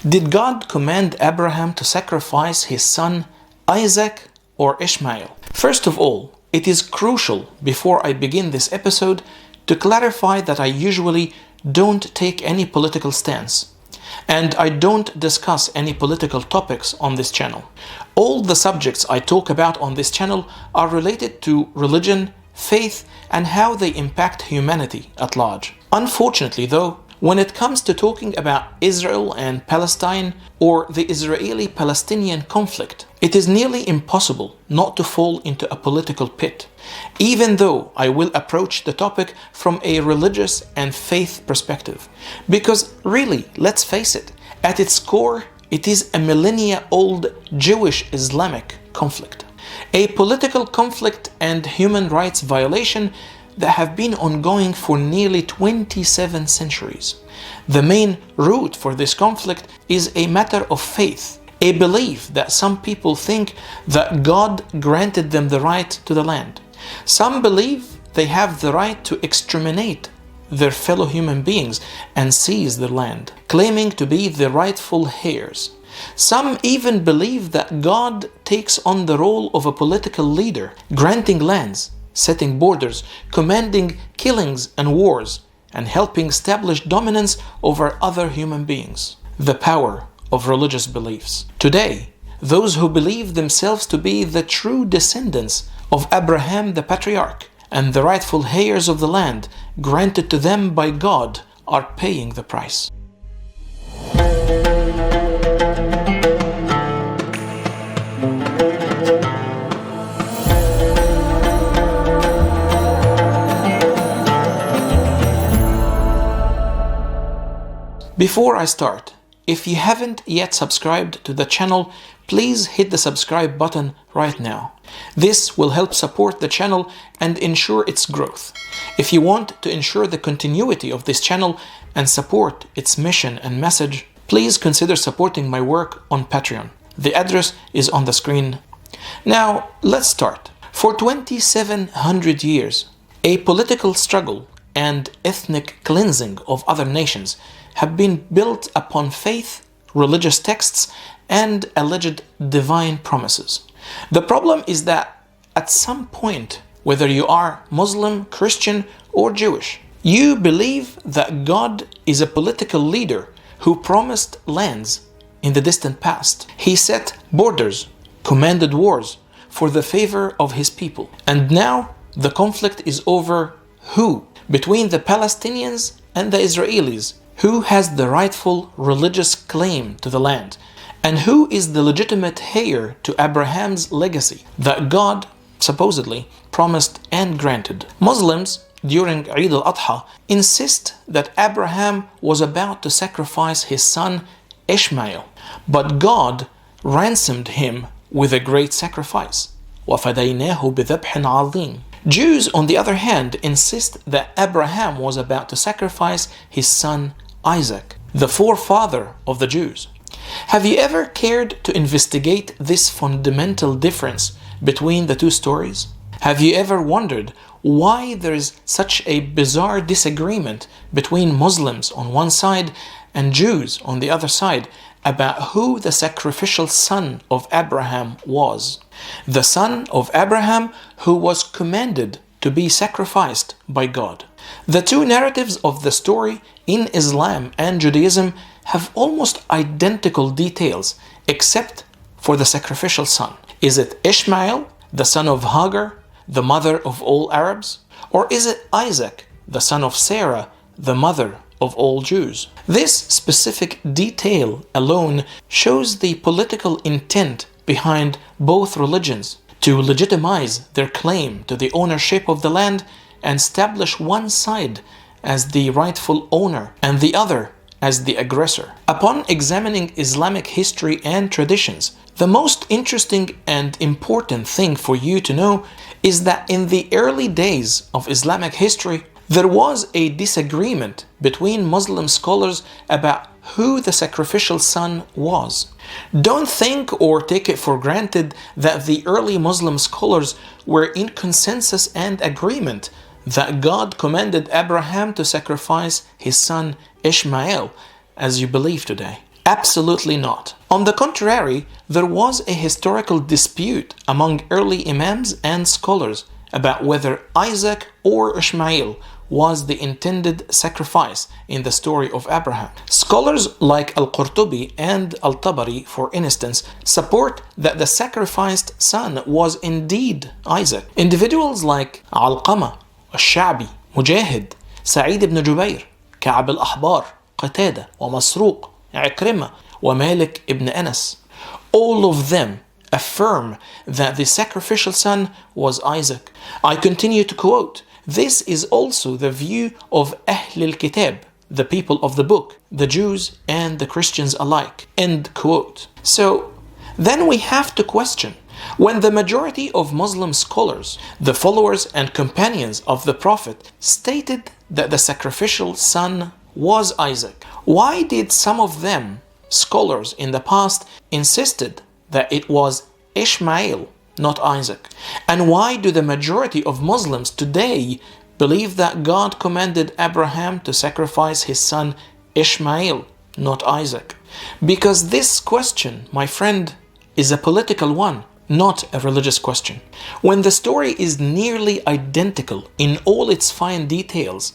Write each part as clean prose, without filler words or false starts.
Did God command Abraham to sacrifice his son Isaac or Ishmael? First of all, it is crucial before I begin this episode to clarify that I usually don't take any political stance, and I don't discuss any political topics on this channel. All the subjects I talk about on this channel are related to religion, faith, and how they impact humanity at large. Unfortunately though, when it comes to talking about Israel and Palestine or the Israeli-Palestinian conflict, it is nearly impossible not to fall into a political pit, even though I will approach the topic from a religious and faith perspective. Because really, let's face it, at its core, it is a millennia-old Jewish-Islamic conflict. A political conflict and human rights violation that have been ongoing for nearly 27 centuries. The main root for this conflict is a matter of faith, a belief that some people think that God granted them the right to the land. Some believe they have the right to exterminate their fellow human beings and seize their land, claiming to be the rightful heirs. Some even believe that God takes on the role of a political leader, granting lands, setting borders, commanding killings and wars, and helping establish dominance over other human beings. The power of religious beliefs. Today, those who believe themselves to be the true descendants of Abraham the patriarch and the rightful heirs of the land granted to them by God are paying the price. Before I start, if you haven't yet subscribed to the channel, please hit the subscribe button right now. This will help support the channel and ensure its growth. If you want to ensure the continuity of this channel and support its mission and message, please consider supporting my work on Patreon. The address is on the screen. Now, let's start. For 2,700 years, a political struggle and ethnic cleansing of other nations have been built upon faith, religious texts, and alleged divine promises. The problem is that at some point, whether you are Muslim, Christian, or Jewish, you believe that God is a political leader who promised lands in the distant past. He set borders, commanded wars for the favor of his people. And now the conflict is over who? Between the Palestinians and the Israelis. Who has the rightful religious claim to the land? And who is the legitimate heir to Abraham's legacy that God supposedly promised and granted? Muslims during Eid al-Adha insist that Abraham was about to sacrifice his son Ishmael, but God ransomed him with a great sacrifice. وَفَدَيْنَاهُ بِذَبْحٍ عَظِيمٍ. Jews, on the other hand, insist that Abraham was about to sacrifice his son Isaac, the forefather of the Jews. Have you ever cared to investigate this fundamental difference between the two stories? Have you ever wondered why there is such a bizarre disagreement between Muslims on one side and Jews on the other side about who the sacrificial son of Abraham was? The son of Abraham who was commanded to be sacrificed by God. The two narratives of the story in Islam and Judaism have almost identical details except for the sacrificial son. Is it Ishmael, the son of Hagar, the mother of all Arabs? Or is it Isaac, the son of Sarah, the mother of all Jews? This specific detail alone shows the political intent behind both religions to legitimize their claim to the ownership of the land and establish one side as the rightful owner and the other as the aggressor. Upon examining Islamic history and traditions, the most interesting and important thing for you to know is that in the early days of Islamic history, there was a disagreement between Muslim scholars about who the sacrificial son was. Don't think or take it for granted that the early Muslim scholars were in consensus and agreement that God commanded Abraham to sacrifice his son Ishmael, as you believe today. Absolutely not. On the contrary, there was a historical dispute among early Imams and scholars about whether Isaac or Ishmael was the intended sacrifice in the story of Abraham. Scholars like Al-Qurtubi and Al-Tabari, for instance, support that the sacrificed son was indeed Isaac. Individuals like Alqama, Al-Sha'bi, Mujahid, Sa'id ibn Jubayr, Ka'ab al-Ahbar, Qatada, ومسروق, Ikrimah, ومالك ibn Anas, all of them affirm that the sacrificial son was Isaac. I continue to quote, "This is also the view of Ahl al-Kitab, the people of the book, the Jews and the Christians alike." End quote. So then we have to question, when the majority of Muslim scholars, the followers and companions of the Prophet, stated that the sacrificial son was Isaac, why did some of them, scholars in the past, insisted that it was Ishmael, not Isaac? And why do the majority of Muslims today believe that God commanded Abraham to sacrifice his son Ishmael, not Isaac? Because this question, my friend, is a political one, not a religious question. When the story is nearly identical in all its fine details,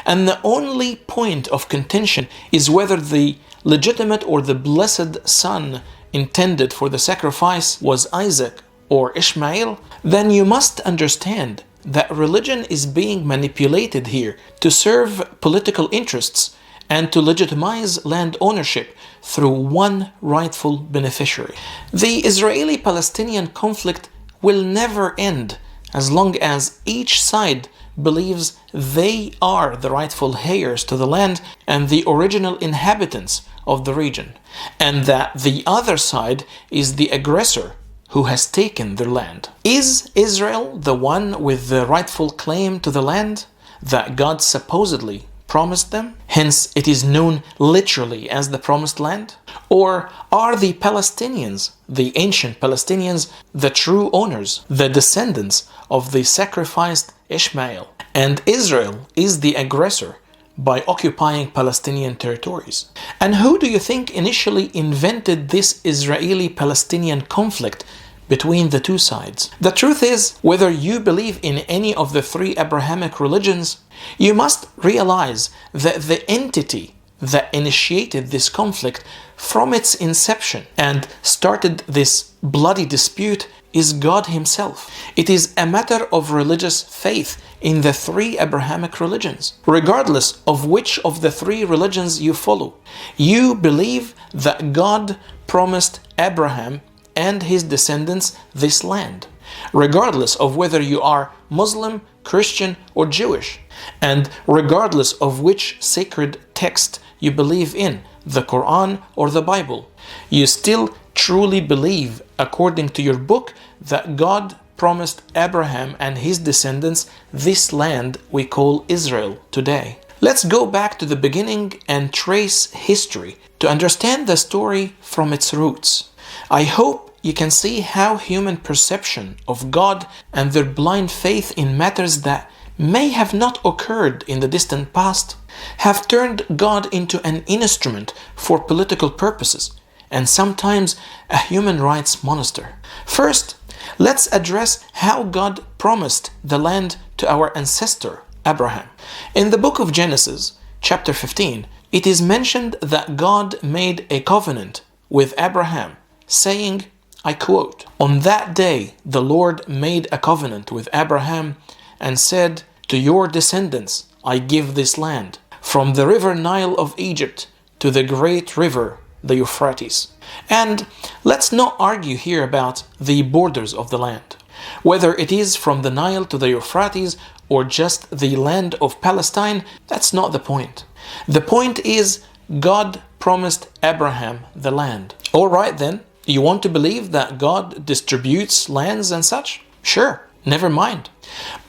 and the only point of contention is whether the legitimate or the blessed son intended for the sacrifice was Isaac or Ishmael, then you must understand that religion is being manipulated here to serve political interests and to legitimize land ownership through one rightful beneficiary. The Israeli-Palestinian conflict will never end as long as each side believes they are the rightful heirs to the land and the original inhabitants of the region, and that the other side is the aggressor who has taken their land. Is Israel the one with the rightful claim to the land that God supposedly promised them? Hence, it is known literally as the Promised Land? Or are the Palestinians, the ancient Palestinians, the true owners, the descendants of the sacrificed Ishmael, and Israel is the aggressor by occupying Palestinian territories? And who do you think initially invented this Israeli-Palestinian conflict between the two sides? The truth is, whether you believe in any of the three Abrahamic religions, you must realize that the entity that initiated this conflict from its inception and started this bloody dispute is God Himself. It is a matter of religious faith in the three Abrahamic religions. Regardless of which of the three religions you follow, you believe that God promised Abraham and his descendants this land, regardless of whether you are Muslim, Christian, or Jewish, and regardless of which sacred text you believe in, the Quran or the Bible. You still truly believe, according to your book, that God promised Abraham and his descendants this land we call Israel today. Let's go back to the beginning and trace history to understand the story from its roots. I hope you can see how human perception of God and their blind faith in matters that may have not occurred in the distant past have turned God into an instrument for political purposes, and sometimes a human rights monster. First, let's address how God promised the land to our ancestor Abraham. In the book of Genesis, chapter 15, it is mentioned that God made a covenant with Abraham, saying, I quote, "On that day the Lord made a covenant with Abraham and said, to your descendants I give this land, from the river Nile of Egypt to the great river, the Euphrates." And let's not argue here about the borders of the land. Whether it is from the Nile to the Euphrates or just the land of Palestine, that's not the point. The point is, God promised Abraham the land. All right then, you want to believe that God distributes lands and such? Sure, never mind.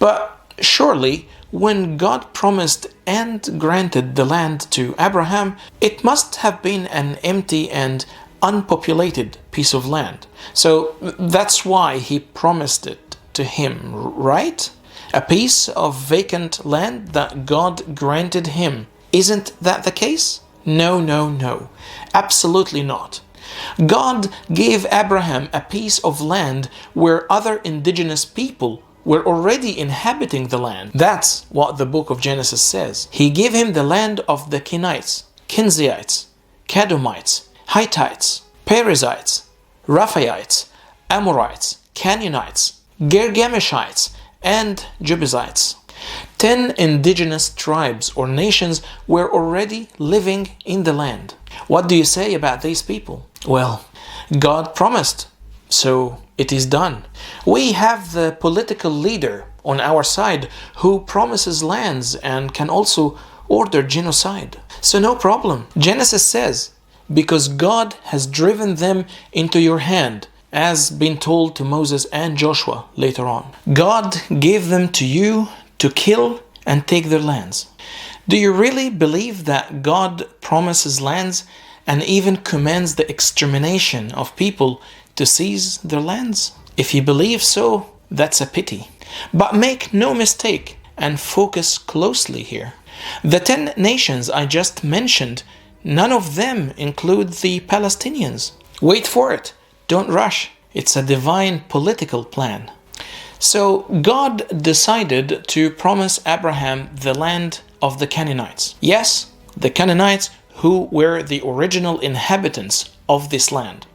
But surely, when God promised and granted the land to Abraham, it must have been an empty and unpopulated piece of land. So that's why He promised it to him, right? A piece of vacant land that God granted him. Isn't that the case? No, no, no. Absolutely not. God gave Abraham a piece of land where other indigenous people were already inhabiting the land. That's what the book of Genesis says. He gave him the land of the Kenites, Kenzites, Kadomites, Hittites, Perizzites, Rephaites, Amorites, Canaanites, Girgashites, and Jebusites. 10 indigenous tribes or nations were already living in the land. What do you say about these people? Well, God promised, so it is done. We have the political leader on our side who promises lands and can also order genocide. So no problem. Genesis says, because God has driven them into your hand, as been told to Moses and Joshua later on. God gave them to you to kill and take their lands. Do you really believe that God promises lands and even commands the extermination of people to seize their lands? If you believe so, that's a pity. But make no mistake and focus closely here. The 10 nations I just mentioned, none of them include the Palestinians. Wait for it. Don't rush. It's a divine political plan. So God decided to promise Abraham the land of the Canaanites. Yes, the Canaanites who were the original inhabitants of this land.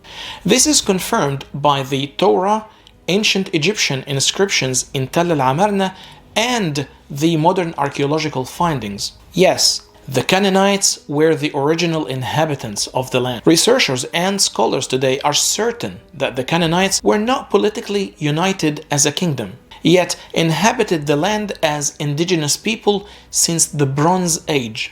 This is confirmed by the Torah, ancient Egyptian inscriptions in Tell el-Amarna, and the modern archaeological findings. Yes, the Canaanites were the original inhabitants of the land. Researchers and scholars today are certain that the Canaanites were not politically united as a kingdom, yet inhabited the land as indigenous people since the Bronze Age.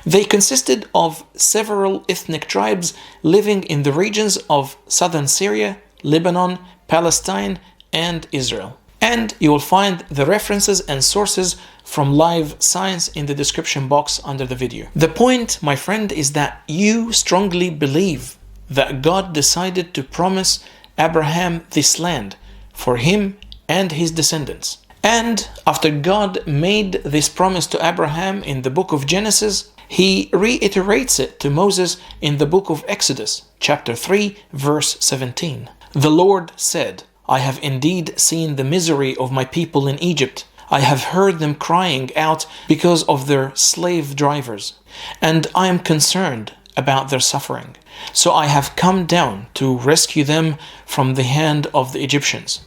They consisted of several ethnic tribes living in the regions of southern Syria, Lebanon, Palestine, and Israel. And you will find the references and sources from Live Science in the description box under the video. The point, my friend, is that you strongly believe that God decided to promise Abraham this land for him and his descendants. And after God made this promise to Abraham in the book of Genesis, he reiterates it to Moses in the book of Exodus, chapter 3, verse 17. The Lord said, I have indeed seen the misery of my people in Egypt. I have heard them crying out because of their slave drivers, and I am concerned about their suffering. So I have come down to rescue them from the hand of the Egyptians,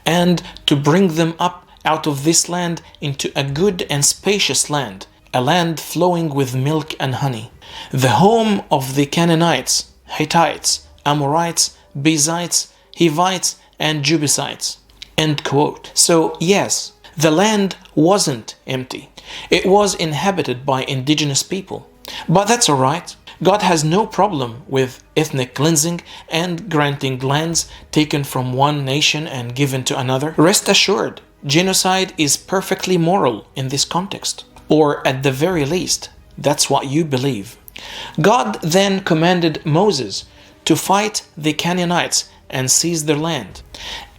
and to bring them up out of this land into a good and spacious land, a land flowing with milk and honey, the home of the Canaanites, Hittites, Amorites, Perizzites, Hivites, and Jebusites. End quote. So yes, the land wasn't empty. It was inhabited by indigenous people. But that's alright. God has no problem with ethnic cleansing and granting lands taken from one nation and given to another. Rest assured, genocide is perfectly moral in this context. Or at the very least, that's what you believe. God then commanded Moses to fight the Canaanites and seize their land.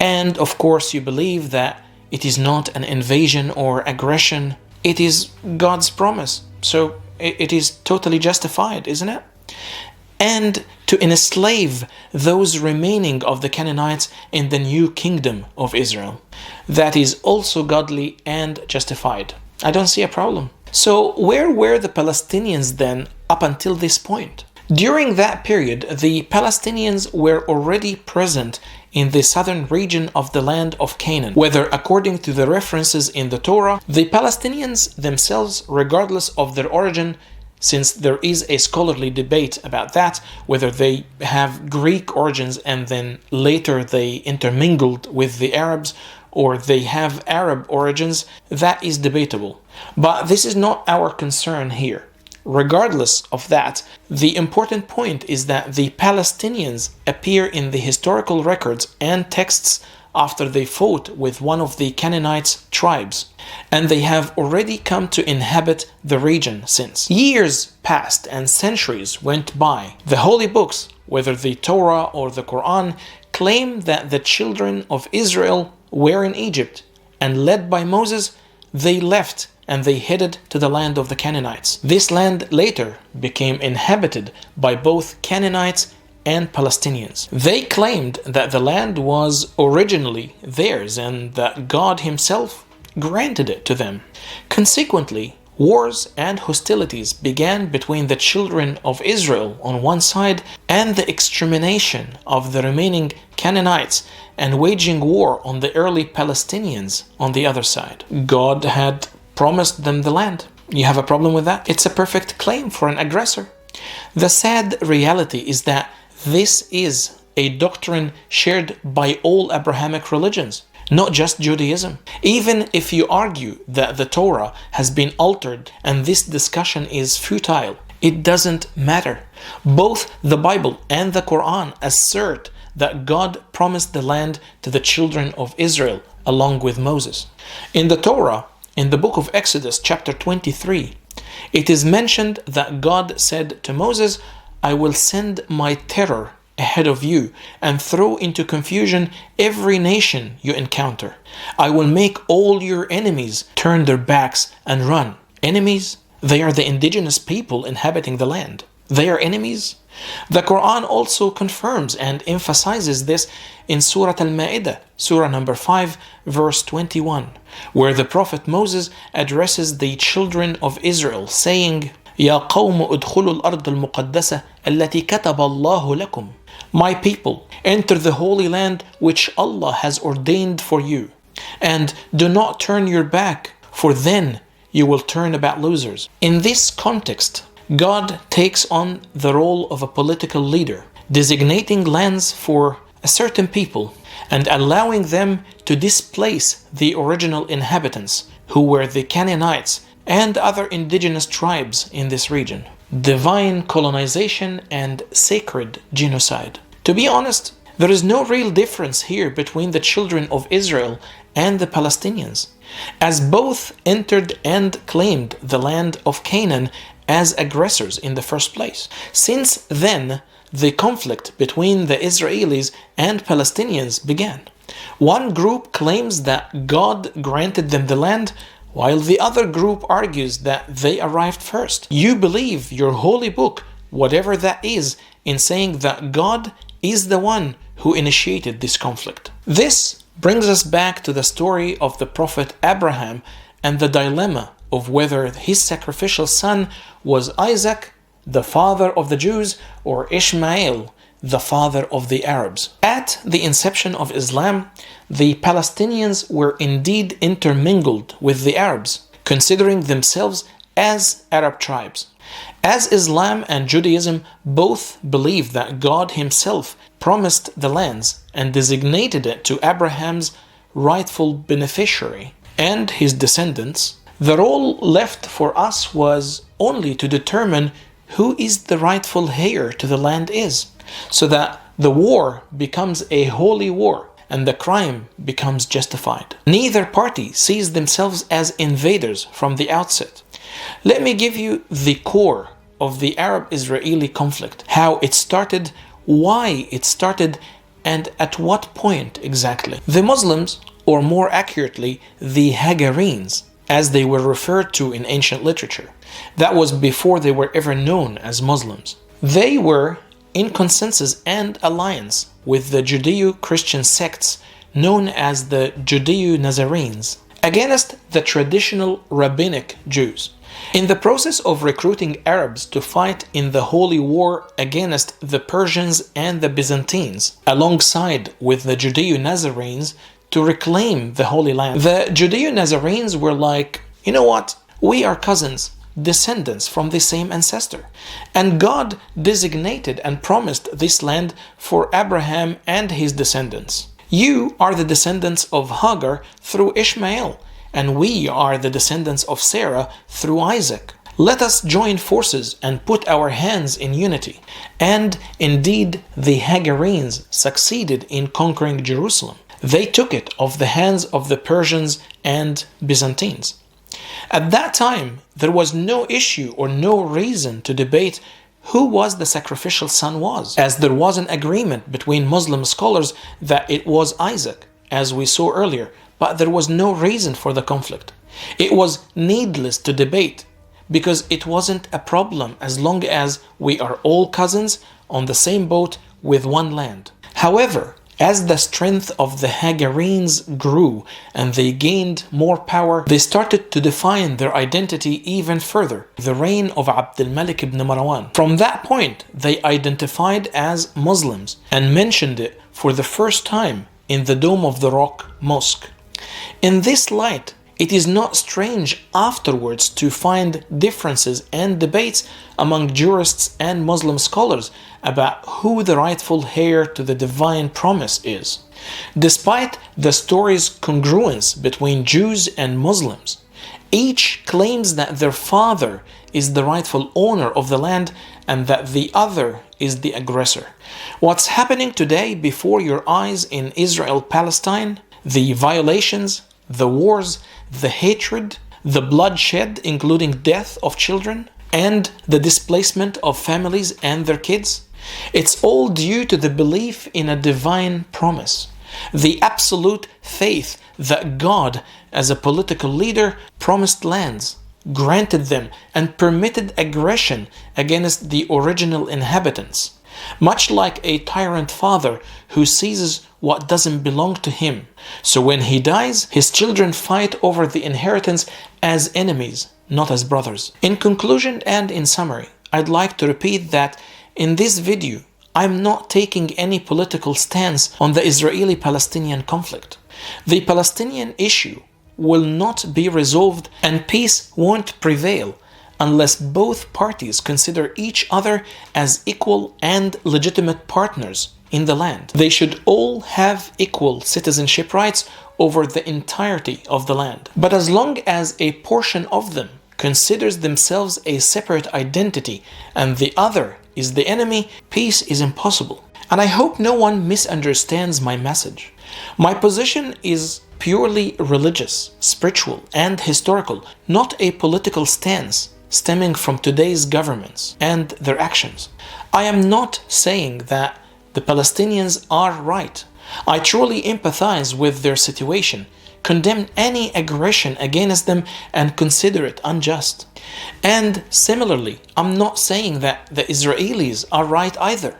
And of course you believe that it is not an invasion or aggression. It is God's promise. So it is totally justified, isn't it? And to enslave those remaining of the Canaanites in the new kingdom of Israel. That is also godly and justified. I don't see a problem. So where were the Palestinians then up until this point? During that period, the Palestinians were already present in the southern region of the land of Canaan, whether according to the references in the Torah, the Palestinians themselves, regardless of their origin, since there is a scholarly debate about that, whether they have Greek origins and then later they intermingled with the Arabs, or they have Arab origins, that is debatable. But this is not our concern here. Regardless of that, the important point is that the Palestinians appear in the historical records and texts after they fought with one of the Canaanite tribes, and they have already come to inhabit the region since. Years passed and centuries went by. The holy books, whether the Torah or the Quran, claim that the children of Israel were in Egypt, and led by Moses, they left and they headed to the land of the Canaanites. This land later became inhabited by both Canaanites and Palestinians. They claimed that the land was originally theirs and that God Himself granted it to them. Consequently, wars and hostilities began between the children of Israel on one side and the extermination of the remaining Canaanites and waging war on the early Palestinians on the other side. God had promised them the land. You have a problem with that? It's a perfect claim for an aggressor. The sad reality is that this is a doctrine shared by all Abrahamic religions, not just Judaism. Even if you argue that the Torah has been altered and this discussion is futile, it doesn't matter. Both the Bible and the Quran assert that God promised the land to the children of Israel along with Moses. In the Torah, in the book of Exodus, chapter 23, it is mentioned that God said to Moses, "I will send my terror ahead of you and throw into confusion every nation you encounter. I will make all your enemies turn their backs and run." Enemies? They are the indigenous people inhabiting the land. They are enemies? The Quran also confirms and emphasizes this in Surah Al-Ma'idah, Surah number 5, verse 21, where the Prophet Moses addresses the children of Israel, saying, "Ya qawm udkhulu al-ard al-muqaddasa allati kataba Allahu lakum." My people, enter the holy land which Allah has ordained for you, and do not turn your back, for then you will turn about losers. In this context, God takes on the role of a political leader, designating lands for a certain people and allowing them to displace the original inhabitants, who were the Canaanites and other indigenous tribes in this region. Divine colonization and sacred genocide. To be honest, there is no real difference here between the children of Israel and the Palestinians, as both entered and claimed the land of Canaan as aggressors in the first place. Since then, the conflict between the Israelis and Palestinians began. One group claims that God granted them the land, while the other group argues that they arrived first. You believe your holy book, whatever that is, in saying that God is the one who initiated this conflict. This brings us back to the story of the Prophet Abraham and the dilemma of whether his sacrificial son was Isaac, the father of the Jews, or Ishmael, the father of the Arabs. At the inception of Islam, the Palestinians were indeed intermingled with the Arabs, considering themselves as Arab tribes. As Islam and Judaism both believe that God Himself promised the lands and designated it to Abraham's rightful beneficiary and his descendants, the role left for us was only to determine who is the rightful heir to the land is, so that the war becomes a holy war and the crime becomes justified. Neither party sees themselves as invaders from the outset. Let me give you the core of the Arab-Israeli conflict, how it started, why it started, and at what point exactly. The Muslims, or more accurately, the Hagarenes, as they were referred to in ancient literature. That was before they were ever known as Muslims. They were in consensus and alliance with the Judeo-Christian sects known as the Judeo-Nazarenes against the traditional rabbinic Jews. In the process of recruiting Arabs to fight in the holy war against the Persians and the Byzantines, alongside with the Judeo-Nazarenes, to reclaim the Holy Land. The Judeo-Nazarenes were like, you know what, we are cousins, descendants from the same ancestor. And God designated and promised this land for Abraham and his descendants. You are the descendants of Hagar through Ishmael, and we are the descendants of Sarah through Isaac. Let us join forces and put our hands in unity. And indeed, the Hagarenes succeeded in conquering Jerusalem. They took it off the hands of the Persians and Byzantines. At that time, there was no issue or no reason to debate who was the sacrificial son was, as there was an agreement between Muslim scholars that it was Isaac, as we saw earlier, but there was no reason for the conflict. It was needless to debate because it wasn't a problem as long as we are all cousins on the same boat with one land. However, as the strength of the Hagarenes grew and they gained more power, they started to define their identity even further. The reign of Abd al-Malik ibn Marwan. From that point, they identified as Muslims and mentioned it for the first time in the Dome of the Rock Mosque. In this light, it is not strange afterwards to find differences and debates among jurists and Muslim scholars about who the rightful heir to the divine promise is. Despite the story's congruence between Jews and Muslims, each claims that their father is the rightful owner of the land and that the other is the aggressor. What's happening today before your eyes in Israel-Palestine, the violations, the wars, the hatred, the bloodshed, including death of children, and the displacement of families and their kids, it's all due to the belief in a divine promise, the absolute faith that God, as a political leader, promised lands, granted them, and permitted aggression against the original inhabitants, much like a tyrant father who seizes what doesn't belong to him. So when he dies, his children fight over the inheritance as enemies, not as brothers. In conclusion and in summary, I'd like to repeat that in this video, I'm not taking any political stance on the Israeli-Palestinian conflict. The Palestinian issue will not be resolved and peace won't prevail unless both parties consider each other as equal and legitimate partners in the land. They should all have equal citizenship rights over the entirety of the land. But as long as a portion of them considers themselves a separate identity and the other is the enemy, peace is impossible. And I hope no one misunderstands my message. My position is purely religious, spiritual, and historical, not a political stance stemming from today's governments and their actions. I am not saying that the Palestinians are right. I truly empathize with their situation, condemn any aggression against them, and consider it unjust. And similarly, I'm not saying that the Israelis are right either.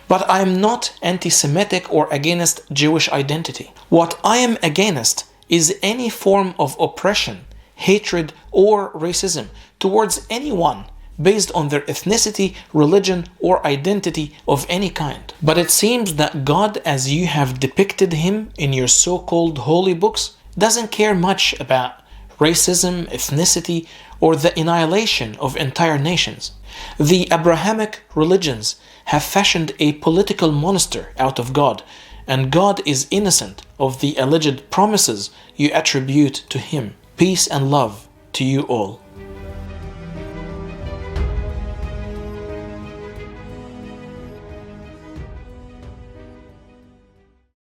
But I am not anti-Semitic or against Jewish identity. What I am against is any form of oppression, hatred, or racism towards anyone based on their ethnicity, religion, or identity of any kind. But it seems that God, as you have depicted him in your so-called holy books, doesn't care much about racism, ethnicity, or the annihilation of entire nations. The Abrahamic religions have fashioned a political monster out of God, and God is innocent of the alleged promises you attribute to him. Peace and love to you all.